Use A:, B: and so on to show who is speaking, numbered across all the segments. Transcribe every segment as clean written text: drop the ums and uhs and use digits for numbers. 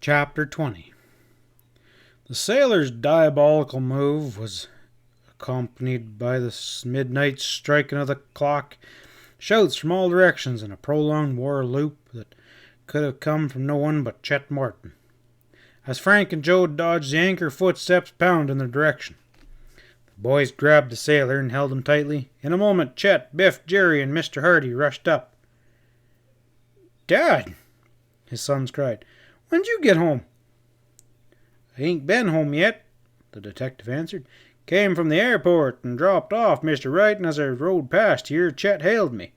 A: Chapter 20. The sailor's diabolical move was accompanied by the midnight striking of the clock, shouts from all directions, and a prolonged war whoop that could have come from no one but Chet Morton, as Frank and Joe dodged the anchor footsteps pound in their direction. The boys grabbed the sailor and held him tightly. In a moment, Chet, Biff, Jerry, and Mr. Hardy rushed up. "Dad!" his sons cried. "When'd you get home?" "I ain't been home yet," the detective answered. "Came from the airport and dropped off Mr. Wright, and as I rode past here, Chet hailed me."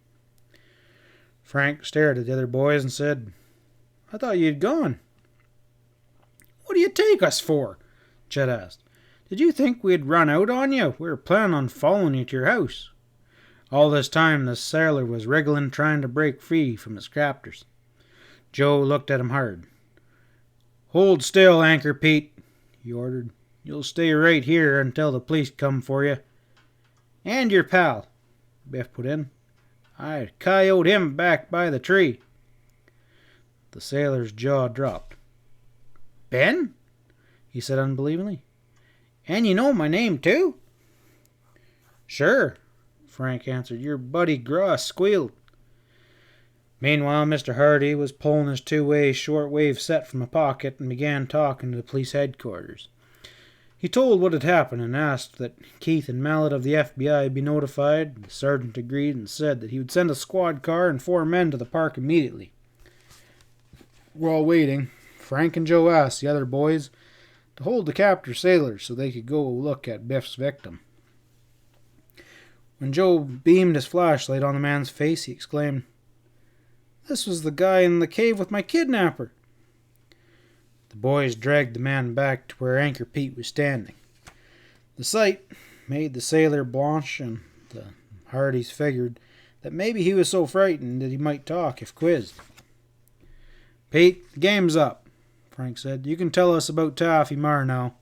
A: Frank stared at the other boys and said, "I thought you'd gone." "What do you take us for?" Chet asked. "Did you think we'd run out on you? We were planning on following you to your house." All this time the sailor was wriggling, trying to break free from his captors. Joe looked at him hard. "Hold still, Anchor Pete," he ordered. "You'll stay right here until the police come for you." "And your pal," Biff put in. "I coyote him back by the tree." The sailor's jaw dropped. "Ben?" he said unbelievingly. "And you know my name, too?" "Sure," Frank answered. "Your buddy Gross squealed." Meanwhile, Mr. Hardy was pulling his two-way short-wave set from a pocket and began talking to the police headquarters. He told what had happened and asked that Keith and Mallet of the FBI be notified. The sergeant agreed and said that he would send a squad car and 4 men to the park immediately. While waiting, Frank and Joe asked the other boys to hold the captured sailor so they could go look at Biff's victim. When Joe beamed his flashlight on the man's face, he exclaimed, "This was the guy in the cave with my kidnapper." The boys dragged the man back to where Anchor Pete was standing. The sight made the sailor blanch, and the Hardys figured that maybe he was so frightened that he might talk if quizzed. "Pete, the game's up," Frank said. "You can tell us about Taffy Mar now."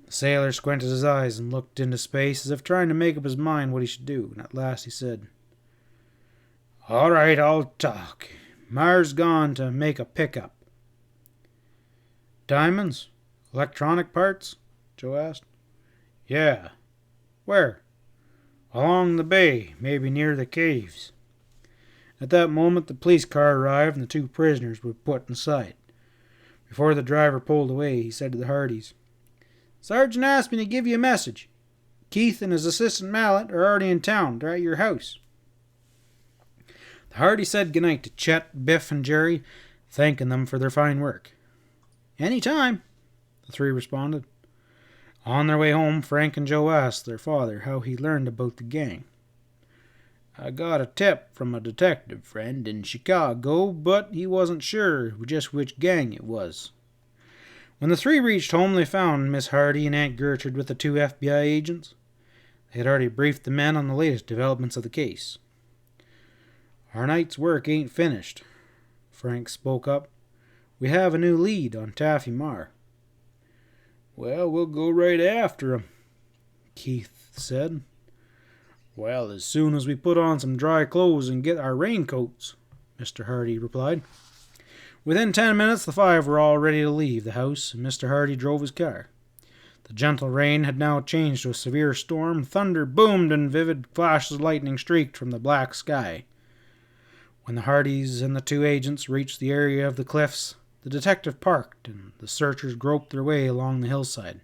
A: The sailor squinted his eyes and looked into space as if trying to make up his mind what he should do, and at last he said, "All right, I'll talk. Mar's gone to make a pickup." "Diamonds? Electronic parts?" Joe asked. "Yeah." "Where?" "Along the bay, maybe near the caves." At that moment the police car arrived and the 2 prisoners were put inside. Before the driver pulled away, he said to the Hardys, "Sergeant asked me to give you a message. Keith and his assistant Mallet are already in town. They're at your house." The Hardy said goodnight to Chet, Biff, and Jerry, thanking them for their fine work. "Any time," the 3 responded. On their way home, Frank and Joe asked their father how he learned about the gang. "I got a tip from a detective friend in Chicago, but he wasn't sure just which gang it was." When the 3 reached home, they found Miss Hardy and Aunt Gertrude with the 2 FBI agents. They had already briefed the men on the latest developments of the case. "Our night's work ain't finished," Frank spoke up. "We have a new lead on Taffy Mar." "Well, we'll go right after him," Keith said. "Well, as soon as we put on some dry clothes and get our raincoats," Mr. Hardy replied. Within 10 minutes, the 5 were all ready to leave the house, and Mr. Hardy drove his car. The gentle rain had now changed to a severe storm. Thunder boomed and vivid flashes of lightning streaked from the black sky. When the Hardys and the 2 agents reached the area of the cliffs, the detective parked, and the searchers groped their way along the hillside.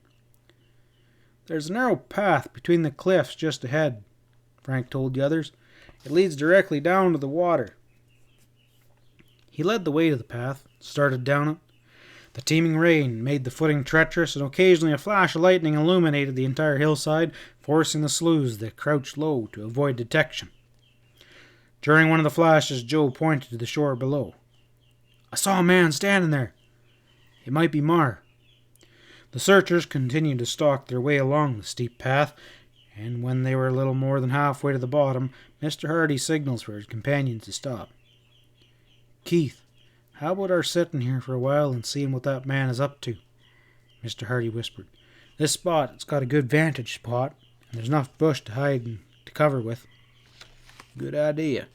A: "There's a narrow path between the cliffs just ahead," Frank told the others. "It leads directly down to the water." He led the way to the path, started down it. The teeming rain made the footing treacherous, and occasionally a flash of lightning illuminated the entire hillside, forcing the sleuths to crouch low to avoid detection. During one of the flashes, Joe pointed to the shore below. "I saw a man standing there. It might be Mar." The searchers continued to stalk their way along the steep path, and when they were a little more than halfway to the bottom, Mr. Hardy signaled for his companions to stop. "Keith, how about our sitting here for a while and seeing what that man is up to?" Mr. Hardy whispered. "This spot has got a good vantage spot, and there's enough bush to hide and to cover with." "Good idea."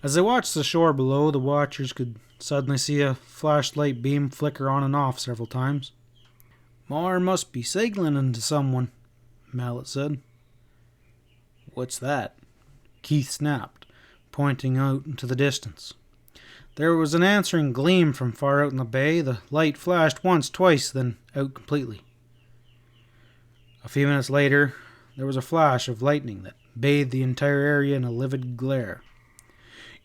A: As they watched the shore below, the watchers could suddenly see a flashlight beam flicker on and off several times. "Mar must be signaling to someone," Mallet said. "What's that?" Keith snapped, pointing out into the distance. There was an answering gleam from far out in the bay. The light flashed once, twice, then out completely. A few minutes later, there was a flash of lightning that bathed the entire area in a livid glare.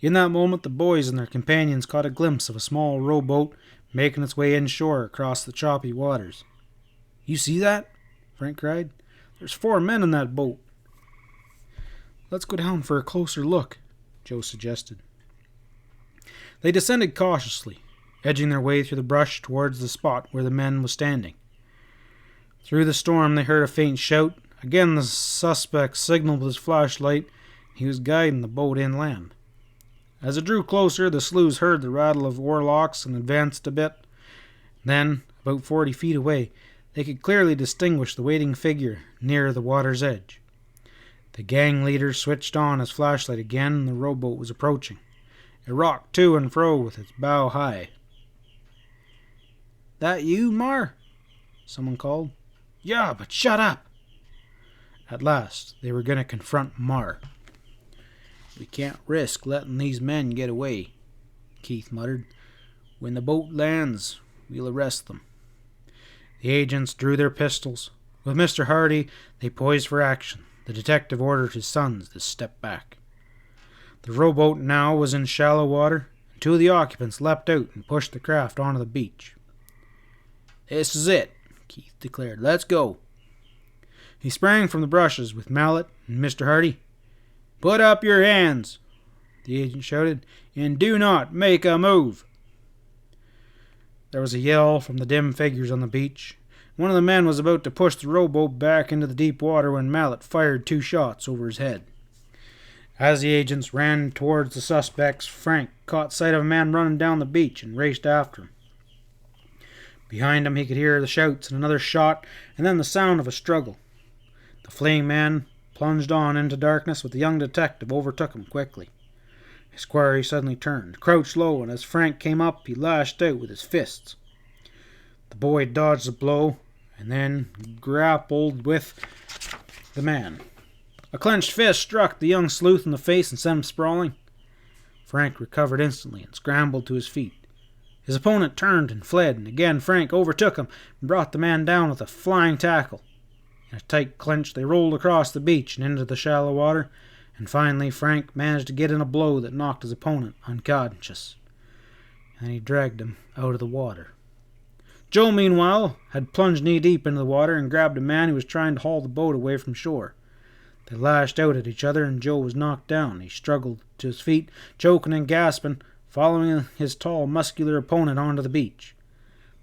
A: In that moment, the boys and their companions caught a glimpse of a small rowboat making its way inshore across the choppy waters. "You see that?" Frank cried. "There's 4 men in that boat." "Let's go down for a closer look," Joe suggested. They descended cautiously, edging their way through the brush towards the spot where the men was standing. Through the storm they heard a faint shout. Again the suspect signaled with his flashlight. He was guiding the boat inland. As it drew closer, the sleuths heard the rattle of oarlocks and advanced a bit. Then, about 40 feet away, they could clearly distinguish the waiting figure near the water's edge. The gang leader switched on his flashlight again, and the rowboat was approaching. It rocked to and fro with its bow high. "That you, Mar?" someone called. "Yeah, but shut up!" At last, they were going to confront Mar. "We can't risk letting these men get away," Keith muttered. "When the boat lands, we'll arrest them." The agents drew their pistols. With Mr. Hardy, they poised for action. The detective ordered his sons to step back. The rowboat now was in shallow water, and 2 of the occupants leapt out and pushed the craft onto the beach. "This is it," Keith declared. "Let's go." He sprang from the brushes with Mallet and Mr. Hardy. "Put up your hands," the agent shouted, "and do not make a move." There was a yell from the dim figures on the beach. One of the men was about to push the rowboat back into the deep water when Mallet fired 2 shots over his head. As the agents ran towards the suspects, Frank caught sight of a man running down the beach and raced after him. Behind him he could hear the shouts and another shot, and then the sound of a struggle. The fleeing man plunged on into darkness, but the young detective overtook him quickly. His quarry suddenly turned, crouched low, and as Frank came up, he lashed out with his fists. The boy dodged the blow, and then grappled with the man. A clenched fist struck the young sleuth in the face and sent him sprawling. Frank recovered instantly and scrambled to his feet. His opponent turned and fled, and again Frank overtook him and brought the man down with a flying tackle. In a tight clinch, they rolled across the beach and into the shallow water, and finally Frank managed to get in a blow that knocked his opponent unconscious, and he dragged him out of the water. Joe, meanwhile, had plunged knee-deep into the water and grabbed a man who was trying to haul the boat away from shore. They lashed out at each other, and Joe was knocked down. He struggled to his feet, choking and gasping, following his tall, muscular opponent onto the beach.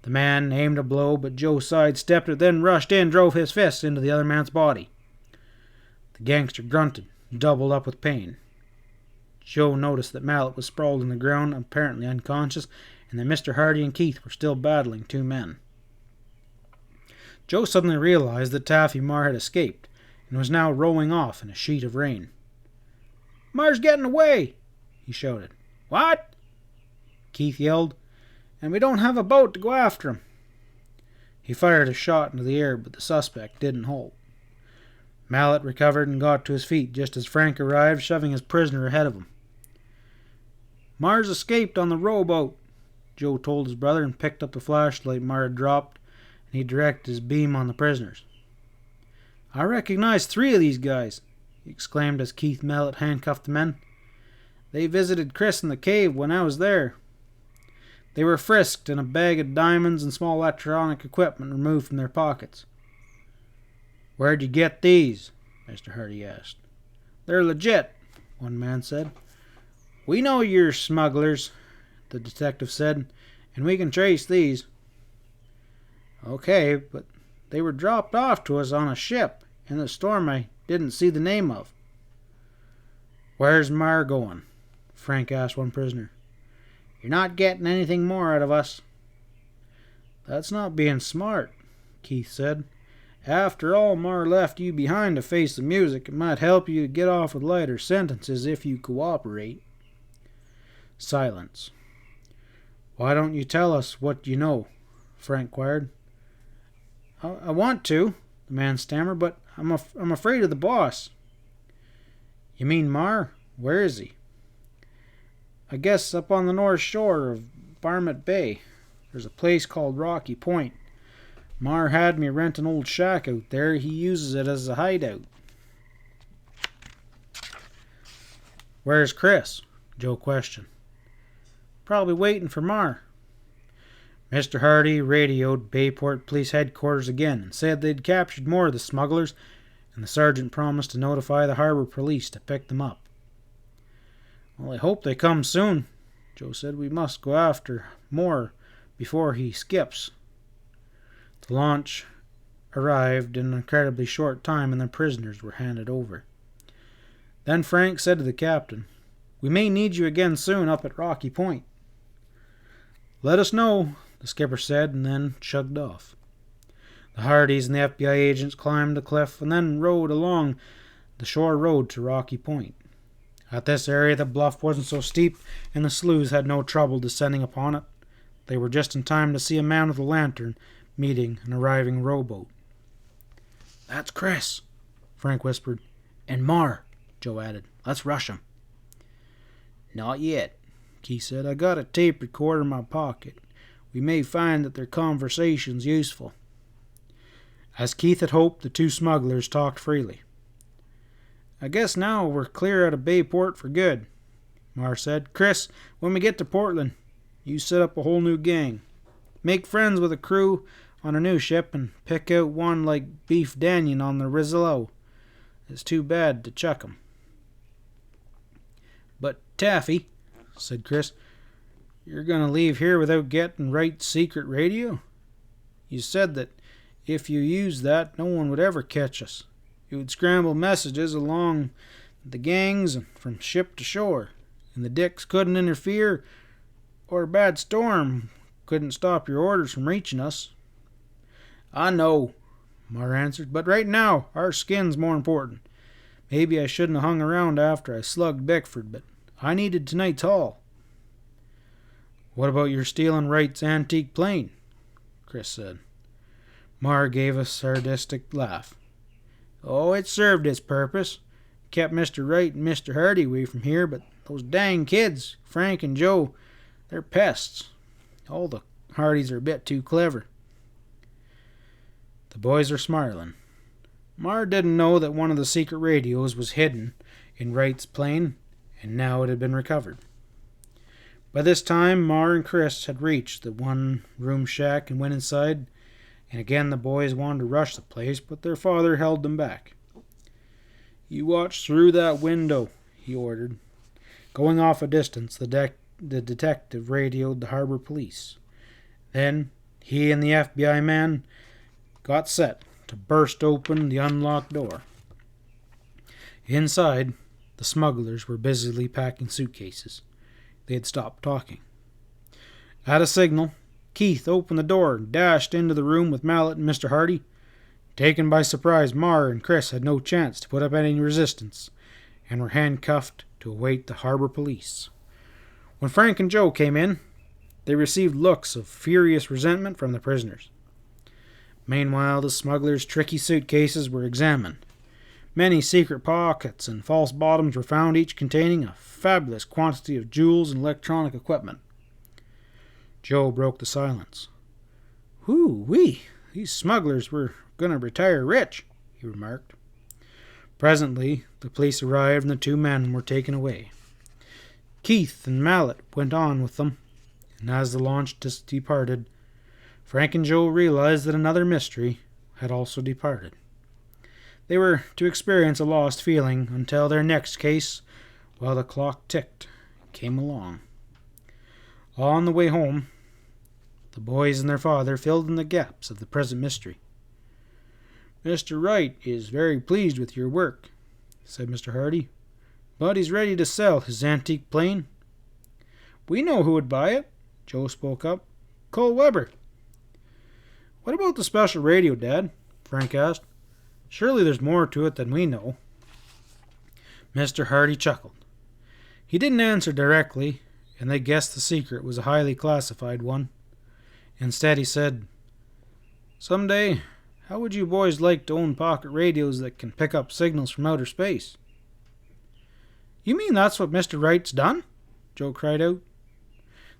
A: The man aimed a blow, but Joe sidestepped it, then rushed in, drove his fist into the other man's body. The gangster grunted, doubled up with pain. Joe noticed that Mallet was sprawled on the ground, apparently unconscious, and that Mr. Hardy and Keith were still battling 2 men. Joe suddenly realized that Taffy Mar had escaped, and was now rowing off in a sheet of rain. "Mar's getting away!" he shouted. "What?" Keith yelled. "And we don't have a boat to go after him." He fired a shot into the air, but the suspect didn't halt. Mallet recovered and got to his feet just as Frank arrived, shoving his prisoner ahead of him. "Mar's escaped on the rowboat," Joe told his brother, and picked up the flashlight Mar had dropped, and he directed his beam on the prisoners. "I recognize 3 of these guys," he exclaimed as Keith Mallet handcuffed the men. "They visited Chris in the cave when I was there." They were frisked and a bag of diamonds and small electronic equipment removed from their pockets. "Where'd you get these?" Mr. Hardy asked. "They're legit," one man said. "We know you're smugglers," the detective said, "and we can trace these." "Okay, but they were dropped off to us on a ship in the storm I didn't see the name of." "Where's Mar going?" Frank asked one prisoner. "You're not getting anything more out of us." "That's not being smart," Keith said. "After all, Mar left you behind to face the music. It might help you to get off with lighter sentences if you cooperate." Silence. Why don't you tell us what you know? Frank inquired. I want to, the man stammered, but I'm afraid of the boss. You mean Mar? Where is he? I guess up on the north shore of Barmet Bay. There's a place called Rocky Point. Mar had me rent an old shack out there. He uses it as a hideout. Where's Chris? Joe questioned. Probably waiting for Mar. Mr. Hardy radioed Bayport Police Headquarters again and said they'd captured more of the smugglers, and the sergeant promised to notify the harbor police to pick them up. Well, I hope they come soon, Joe said. We must go after more before he skips. The launch arrived in an incredibly short time, and the prisoners were handed over. Then Frank said to the captain, We may need you again soon up at Rocky Point. Let us know, the skipper said, and then chugged off. The Hardys and the FBI agents climbed the cliff and then rode along the shore road to Rocky Point. At this area the bluff wasn't so steep, and the sloughs had no trouble descending upon it. They were just in time to see a man with a lantern meeting an arriving rowboat. That's Chris, Frank whispered. And Mar, Joe added. Let's rush him. Not yet, Keith said. I got a tape recorder in my pocket. We may find that their conversation's useful. As Keith had hoped, the two smugglers talked freely. I guess now we're clear out of Bayport for good, Mar said. Chris, when we get to Portland, you set up a whole new gang. Make friends with a crew on a new ship and pick out one like Beef Danyon on the Rizzo. It's too bad to chuck 'em. But Taffy, said Chris, you're going to leave here without getting Wright's secret radio? You said that if you used that, no one would ever catch us. It would scramble messages along the gangs and from ship to shore, and the Dicks couldn't interfere, or a bad storm couldn't stop your orders from reaching us. I know, Mar answered, but right now our skin's more important. Maybe I shouldn't have hung around after I slugged Beckford, but I needed tonight's haul. What about your stealing Wright's antique plane? Chris said. Mar gave a sadistic laugh. Oh, it served its purpose. Kept Mr. Wright and Mr. Hardy away from here, but those dang kids, Frank and Joe, they're pests. All the Hardys are a bit too clever. The boys are smiling. Mar didn't know that one of the secret radios was hidden in Wright's plane, and now it had been recovered. By this time, Mar and Chris had reached the one-room shack and went inside, and again the boys wanted to rush the place, but their father held them back. You watch through that window, he ordered. Going off a distance, the detective radioed the harbor police. Then he and the FBI man got set to burst open the unlocked door. Inside, the smugglers were busily packing suitcases. They had stopped talking. At a signal, Keith opened the door and dashed into the room with Mallet and Mr. Hardy. Taken by surprise, Mar and Chris had no chance to put up any resistance and were handcuffed to await the harbor police. When Frank and Joe came in, they received looks of furious resentment from the prisoners. Meanwhile, the smugglers' tricky suitcases were examined. Many secret pockets and false bottoms were found, each containing a fabulous quantity of jewels and electronic equipment. Joe broke the silence. Whoo-wee, these smugglers were going to retire rich, he remarked. Presently, the police arrived and the two men were taken away. Keith and Mallet went on with them, and as the launch departed, Frank and Joe realized that another mystery had also departed. They were to experience a lost feeling until their next case, while the clock ticked, came along. On the way home, the boys and their father filled in the gaps of the present mystery. Mr. Wright is very pleased with your work, said Mr. Hardy, but he's ready to sell his antique plane. We know who would buy it, Joe spoke up. Cole Weber. What about the special radio, Dad? Frank asked. Surely there's more to it than we know. Mr. Hardy chuckled. He didn't answer directly, and they guessed the secret was a highly classified one. Instead, he said, "Someday, how would you boys like to own pocket radios that can pick up signals from outer space?" "You mean that's what Mr. Wright's done?" Joe cried out.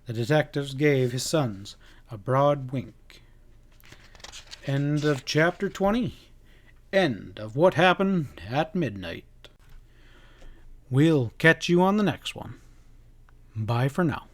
A: The detectives gave his sons a broad wink. End of chapter 20. End of What Happened at Midnight. We'll catch you on the next one. Bye for now.